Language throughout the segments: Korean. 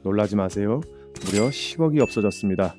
놀라지 마세요. 무려 10억이 없어졌습니다.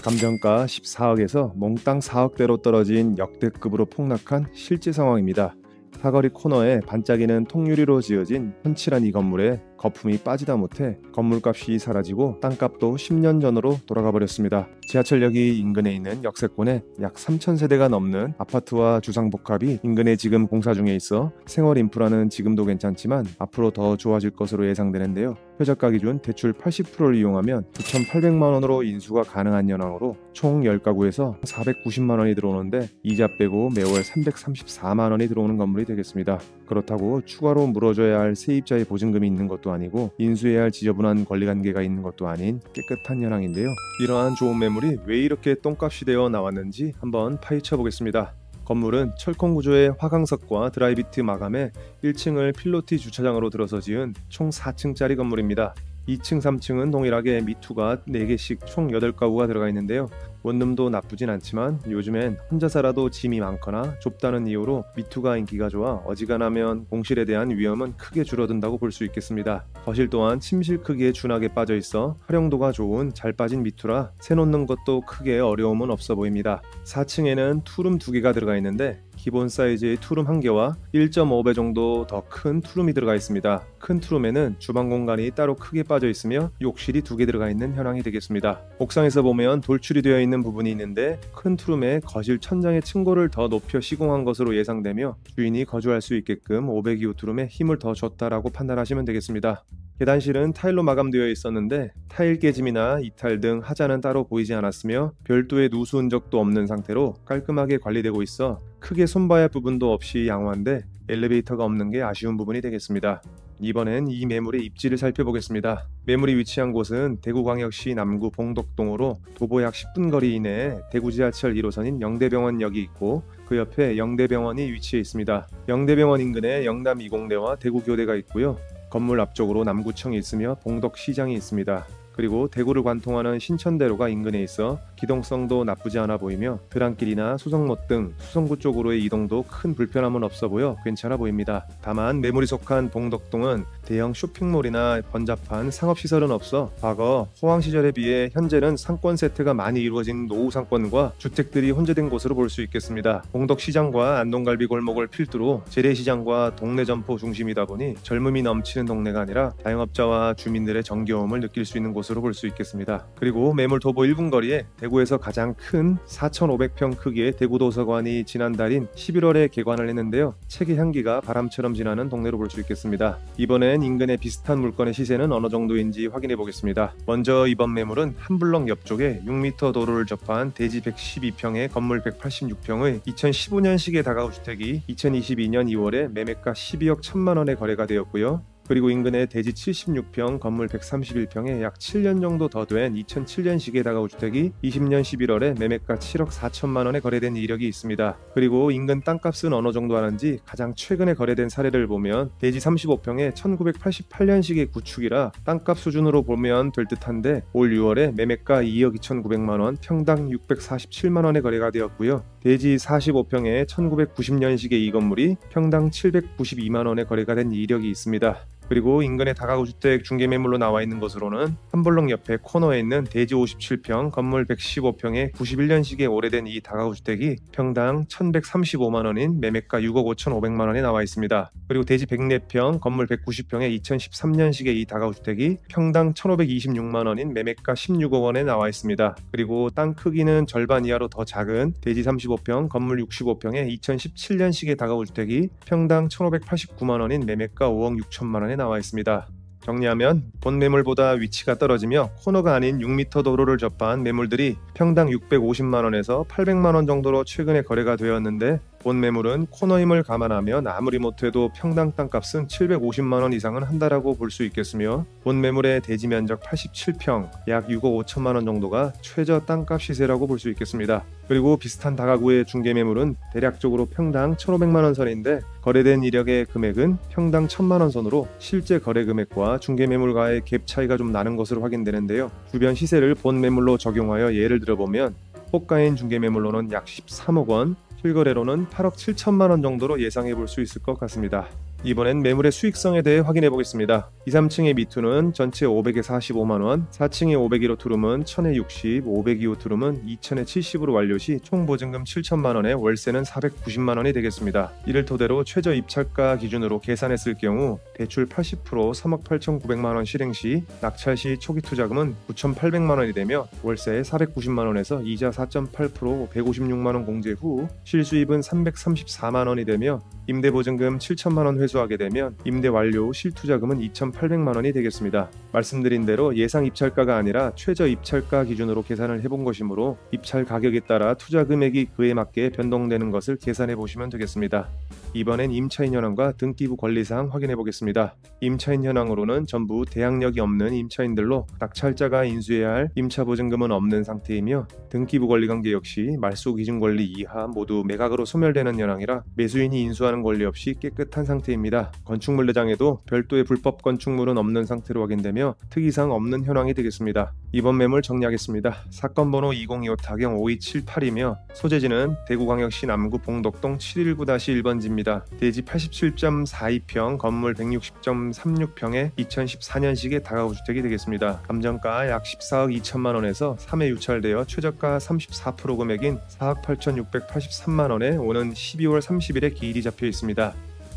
감정가 14억에서 몽땅 4억대로 떨어진 역대급으로 폭락한 실제 상황입니다. 사거리 코너에 반짝이는 통유리로 지어진 펀칠한 이 건물에 거품이 빠지다 못해 건물값이 사라지고 땅값도 10년 전으로 돌아가 버렸습니다. 지하철역이 인근에 있는 역세권에 약 3,000세대가 넘는 아파트와 주상복합이 인근에 지금 공사 중에 있어 생활 인프라는 지금도 괜찮지만 앞으로 더 좋아질 것으로 예상되는데요. 최저가 기준 대출 80%를 이용하면 9,800만 원으로 인수가 가능한 현황으로 총 10가구에서 490만 원이 들어오는데 이자 빼고 매월 334만 원이 들어오는 건물이 되겠습니다. 그렇다고 추가로 물어줘야 할 세입자의 보증금이 있는 것도 아니고 인수해야 할 지저분한 권리관계가 있는 것도 아닌 깨끗한 현황인데요. 이러한 좋은 매물이 왜 이렇게 똥값이 되어 나왔는지 한번 파헤쳐 보겠습니다. 건물은 철콘 구조의 화강석과 드라이비트 마감에 1층을 필로티 주차장으로 들어서 지은 총 4층짜리 건물입니다. 2층, 3층은 동일하게 미투가 4개씩 총 8가구가 들어가 있는데요. 원룸도 나쁘진 않지만 요즘엔 혼자 살아도 짐이 많거나 좁다는 이유로 미투가 인기가 좋아 어지간하면 공실에 대한 위험은 크게 줄어든다고 볼 수 있겠습니다. 거실 또한 침실 크기에 준하게 빠져 있어 활용도가 좋은 잘 빠진 미투라 새놓는 것도 크게 어려움은 없어 보입니다. 4층에는 투룸 2개가 들어가 있는데 기본 사이즈의 투룸 1개와 1.5배 정도 더 큰 투룸이 들어가 있습니다. 큰 투룸에는 주방 공간이 따로 크게 빠져 있으며 욕실이 2개 들어가 있는 현황이 되겠습니다. 옥상에서 보면 돌출이 되어 있는 부분이 있는데 큰 투룸에 거실 천장의 층고를 더 높여 시공한 것으로 예상되며 주인이 거주할 수 있게끔 502호 투룸에 힘을 더 줬다라고 판단하시면 되겠습니다. 계단실은 타일로 마감되어 있었는데 타일 깨짐이나 이탈 등 하자는 따로 보이지 않았으며 별도의 누수 흔적도 없는 상태로 깔끔하게 관리되고 있어 크게 손봐야 할 부분도 없이 양호한데 엘리베이터가 없는 게 아쉬운 부분이 되겠습니다. 이번엔 이 매물의 입지를 살펴보겠습니다. 매물이 위치한 곳은 대구광역시 남구 봉덕동으로 도보 약 10분 거리 이내에 대구지하철 1호선인 영대병원역이 있고 그 옆에 영대병원이 위치해 있습니다. 영대병원 인근에 영남2공대와 대구교대가 있고요. 건물 앞쪽으로 남구청이 있으며 봉덕시장이 있습니다. 그리고 대구를 관통하는 신천대로가 인근에 있어 기동성도 나쁘지 않아 보이며 드랑길이나 수성못 등 수성구 쪽으로의 이동도 큰 불편함은 없어 보여 괜찮아 보입니다. 다만 매물이 속한 봉덕동은 대형 쇼핑몰이나 번잡한 상업시설은 없어 과거 호황시절에 비해 현재는 상권 세트가 많이 이루어진 노후 상권과 주택들이 혼재된 곳으로 볼 수 있겠습니다. 봉덕시장과 안동갈비 골목을 필두로 재래시장과 동네 점포 중심이다 보니 젊음이 넘치는 동네가 아니라 자영업자와 주민들의 정겨움을 느낄 수 있는 곳으로 볼 수 있겠습니다. 그리고 매물 도보 1분 거리에 대구에서 가장 큰 4,500평 크기의 대구도서관이 지난 달인 11월에 개관을 했는데요. 책의 향기가 바람처럼 지나는 동네로 볼 수 있겠습니다. 이번엔 인근의 비슷한 물건의 시세는 어느 정도인지 확인해 보겠습니다. 먼저 이번 매물은 한 블럭 옆쪽에 6m 도로를 접한 대지 112평에 건물 186평의 2015년식의 다가구 주택이 2022년 2월에 매매가 12억 1천만 원에 거래가 되었고요. 그리고 인근의 대지 76평, 건물 131평에 약 7년 정도 더 된 2007년식의 다가구 주택이 20년 11월에 매매가 7억 4천만 원에 거래된 이력이 있습니다. 그리고 인근 땅값은 어느 정도 하는지 가장 최근에 거래된 사례를 보면 대지 35평에 1988년식의 구축이라 땅값 수준으로 보면 될 듯한데 올 6월에 매매가 2억 2,900만 원, 평당 647만 원에 거래가 되었고요. 대지 45평에 1990년식의 이 건물이 평당 792만 원에 거래가 된 이력이 있습니다. 그리고 인근의 다가구 주택 중개 매물로 나와 있는 것으로는 한 블록 옆에 코너에 있는 대지 57평, 건물 115평에 91년식의 오래된 이 다가구 주택이 평당 1,135만 원인 매매가 6억 5,500만 원에 나와 있습니다. 그리고 대지 104평, 건물 190평에 2013년식의 이 다가구 주택이 평당 1,526만 원인 매매가 16억 원에 나와 있습니다. 그리고 땅 크기는 절반 이하로 더 작은 대지 35평, 건물 65평에 2017년식의 다가구 주택이 평당 1,589만 원인 매매가 5억 6천만 원에 나와 있습니다. 정리하면 본 매물보다 위치가 떨어지며 코너가 아닌 6m 도로를 접한 매물들이 평당 650만 원에서 800만 원 정도로 최근에 거래가 되었는데 본 매물은 코너임을 감안하면 아무리 못해도 평당 땅값은 750만 원 이상은 한다라고 볼 수 있겠으며 본 매물의 대지 면적 87평, 약 6억 5천만 원 정도가 최저 땅값 시세라고 볼 수 있겠습니다. 그리고 비슷한 다가구의 중개 매물은 대략적으로 평당 1,500만 원 선인데 거래된 이력의 금액은 평당 1,000만 원 선으로 실제 거래 금액과 중개 매물과의 갭 차이가 좀 나는 것으로 확인되는데요. 주변 시세를 본 매물로 적용하여 예를 들어보면 호가인 중개 매물로는 약 13억 원, 실거래로는 8억 7천만 원 정도로 예상해 볼 수 있을 것 같습니다. 이번엔 매물의 수익성에 대해 확인해 보겠습니다. 2, 3층의 미투는 전체 500에 45만원, 4층의 501호 투룸은 1000에 60, 502호 투룸은 2000에 70으로 완료 시 총 보증금 7천만원에 월세는 490만원이 되겠습니다. 이를 토대로 최저 입찰가 기준으로 계산했을 경우 대출 80% 3억 8,900만원 실행 시 낙찰 시 초기 투자금은 9,800만원이 되며 월세 490만원에서 이자 4.8% 156만원 공제 후 실수입은 334만원이 되며 임대보증금 7천만원 회수하게 되면 임대 완료 후 실투자금은 2,800만원이 되겠습니다. 말씀드린 대로 예상 입찰가가 아니라 최저 입찰가 기준으로 계산을 해본 것이므로 입찰 가격에 따라 투자 금액이 그에 맞게 변동되는 것을 계산해 보시면 되겠습니다. 이번엔 임차인 현황과 등기부 권리사항 확인해 보겠습니다. 임차인 현황으로는 전부 대항력이 없는 임차인들로 낙찰자가 인수해야 할 임차보증금은 없는 상태이며 등기부 권리관계 역시 말소 기준 권리 이하 모두 매각으로 소멸되는 현황이라 매수인이 인수하는 권리 없이 깨끗한 상태입니다. 건축물 내장에도 별도의 불법 건축물은 없는 상태로 확인되며 특이사항 없는 현황이 되겠습니다. 이번 매물 정리하겠습니다. 사건 번호 2025-5278이며 소재지는 대구광역시 남구 봉덕동 719-1번지입니다. 대지 87.42평, 건물 160.36평의 2014년식의 다가구 주택이 되겠습니다. 감정가 약 14억 2천만원에서 3회 유찰되어 최저가 34% 금액인 4억 8,683만원에 오는 12월 30일에 기일이 잡혀 있습니다.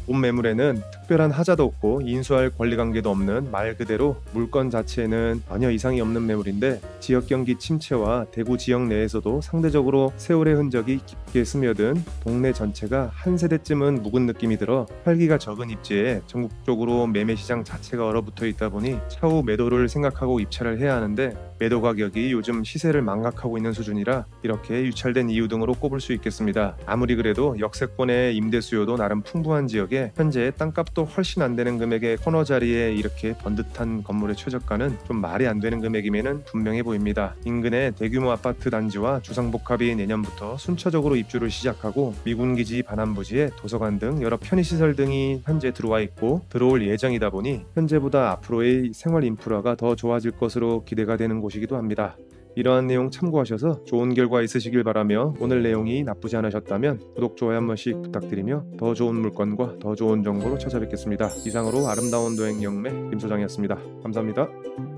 본 매물에는 특별한 하자도 없고 인수할 권리관계도 없는 말 그대로 물건 자체에는 전혀 이상이 없는 매물인데 지역 경기 침체와 대구 지역 내에서도 상대적으로 세월의 흔적이 깊게 스며든 동네 전체가 한 세대쯤은 묵은 느낌이 들어 활기가 적은 입지에 전국적으로 매매시장 자체가 얼어붙어 있다 보니 차후 매도를 생각하고 입찰을 해야 하는데 매도 가격이 요즘 시세를 망각하고 있는 수준이라 이렇게 유찰된 이유 등으로 꼽을 수 있겠습니다. 아무리 그래도 역세권의 임대 수요도 나름 풍부한 지역에 현재 땅값도 훨씬 안 되는 금액의 코너 자리에 이렇게 번듯한 건물의 최저가는 좀 말이 안 되는 금액임에는 분명해 보입니다. 인근의 대규모 아파트 단지와 주상복합이 내년부터 순차적으로 입주를 시작하고 미군기지 반환부지에 도서관 등 여러 편의시설 등이 현재 들어와 있고 들어올 예정이다 보니 현재보다 앞으로의 생활 인프라가 더 좋아질 것으로 기대가 되는 곳이기도 합니다. 이러한 내용 참고하셔서 좋은 결과 있으시길 바라며 오늘 내용이 나쁘지 않으셨다면 구독, 좋아요 한 번씩 부탁드리며 더 좋은 물건과 더 좋은 정보로 찾아뵙겠습니다. 이상으로 아름다운 도행 영매 김소장이었습니다. 감사합니다.